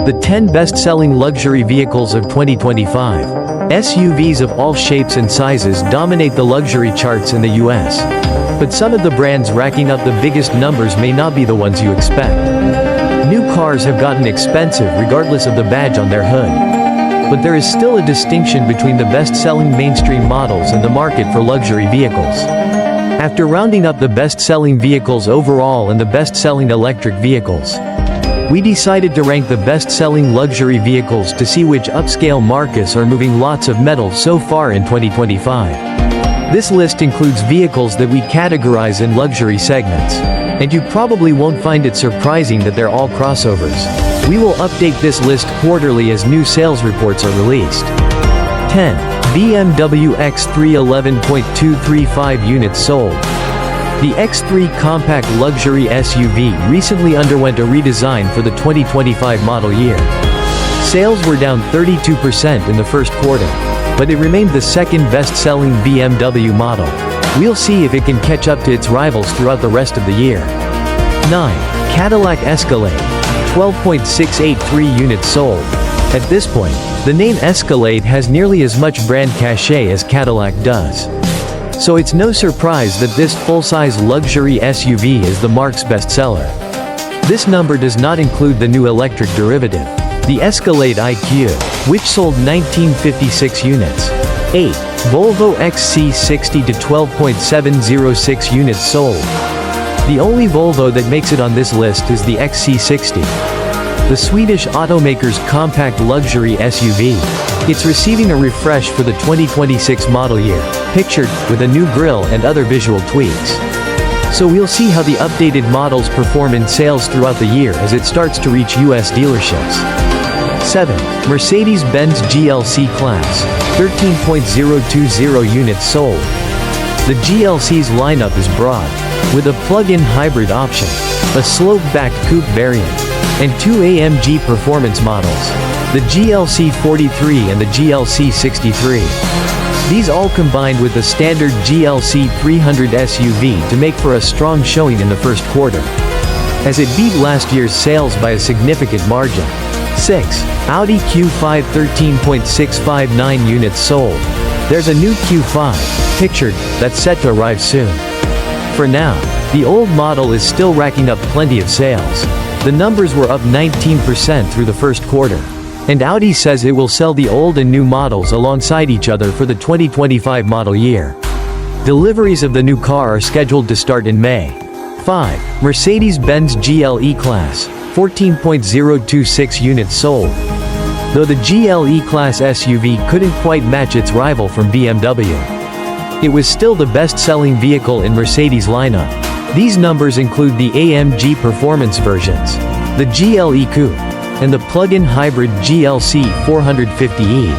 The 10 best-selling luxury vehicles of 2025. SUVs of all shapes and sizes dominate the luxury charts in the US. But some of the brands racking up the biggest numbers may not be the ones you expect. New cars have gotten expensive regardless of the badge on their hood. But there is still a distinction between the best-selling mainstream models and the market for luxury vehicles. After rounding up the best-selling vehicles overall and the best-selling electric vehicles, we decided to rank the best-selling luxury vehicles to see which upscale marques are moving lots of metal so far in 2025. This list includes vehicles that we categorize in luxury segments. And you probably won't find it surprising that they're all crossovers. We will update this list quarterly as new sales reports are released. 10. BMW X3 11.235 units sold. The X3 compact luxury SUV recently underwent a redesign for the 2025 model year. Sales were down 32% in the first quarter, but it remained the second best-selling BMW model. We'll see if it can catch up to its rivals throughout the rest of the year. 9. Cadillac Escalade, 12.683 units sold. At this point, the name Escalade has nearly as much brand cachet as Cadillac does. So it's no surprise that this full-size luxury SUV is the marque's bestseller. This number does not include the new electric derivative, the Escalade IQ, which sold 1956 units. 8. Volvo XC60 to 12.706 units sold. The only Volvo that makes it on this list is the XC60. The Swedish automaker's compact luxury SUV. It's receiving a refresh for the 2026 model year, pictured with a new grille and other visual tweaks. So we'll see how the updated models perform in sales throughout the year as it starts to reach US dealerships. 7. Mercedes-Benz GLC-Class, 13.020 units sold. The GLC's lineup is broad, with a plug-in hybrid option, a slope-backed coupe variant, and 2 AMG performance models, the GLC-43 and the GLC-63. These all combined with the standard GLC-300 SUV to make for a strong showing in the first quarter, as it beat last year's sales by a significant margin. 6. Audi Q5 13.659 units sold. There's a new Q5, pictured, that's set to arrive soon. For now, the old model is still racking up plenty of sales. The numbers were up 19% through the first quarter. And Audi says it will sell the old and new models alongside each other for the 2025 model year. Deliveries of the new car are scheduled to start in May. 5. Mercedes-Benz GLE-Class, 14.026 units sold. Though the GLE-Class SUV couldn't quite match its rival from BMW, it was still the best-selling vehicle in Mercedes' lineup. These numbers include the AMG performance versions, the GLE Coupe, and the plug-in hybrid GLC 450e.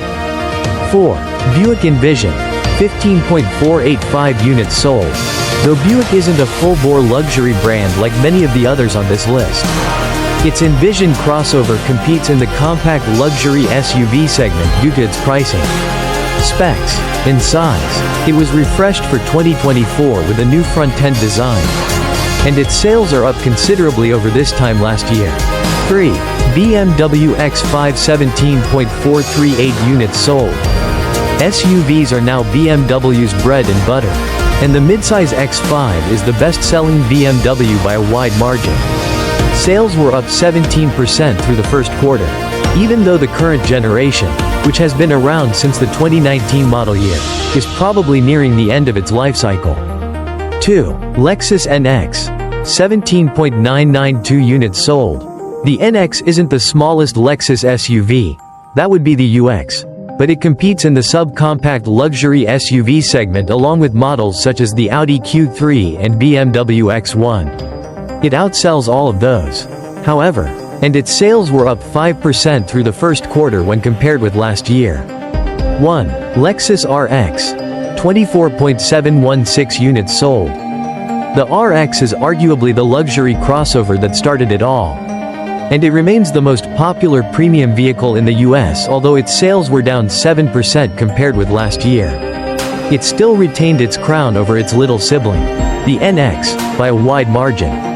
4. Buick Envision, 15.485 units sold. Though Buick isn't a full-bore luxury brand like many of the others on this list, its Envision crossover competes in the compact luxury SUV segment due to its pricing, specs, and size. It was refreshed for 2024 with a new front-end design, and its sales are up considerably over this time last year. 3. BMW X5 17.438 units sold. SUVs are now BMW's bread and butter, and the midsize X5 is the best-selling BMW by a wide margin. Sales were up 17% through the first quarter, even though the current generation, which has been around since the 2019 model year, is probably nearing the end of its life cycle. 2. Lexus NX, 17.992 units sold. The NX isn't the smallest Lexus SUV, that would be the UX, but it competes in the subcompact luxury SUV segment along with models such as the Audi Q3 and BMW X1. It outsells all of those. However, and its sales were up 5% through the first quarter when compared with last year. 1. Lexus RX, 24.716 units sold. The RX is arguably the luxury crossover that started it all, and it remains the most popular premium vehicle in the US, although its sales were down 7% compared with last year. It still retained its crown over its little sibling, the NX, by a wide margin.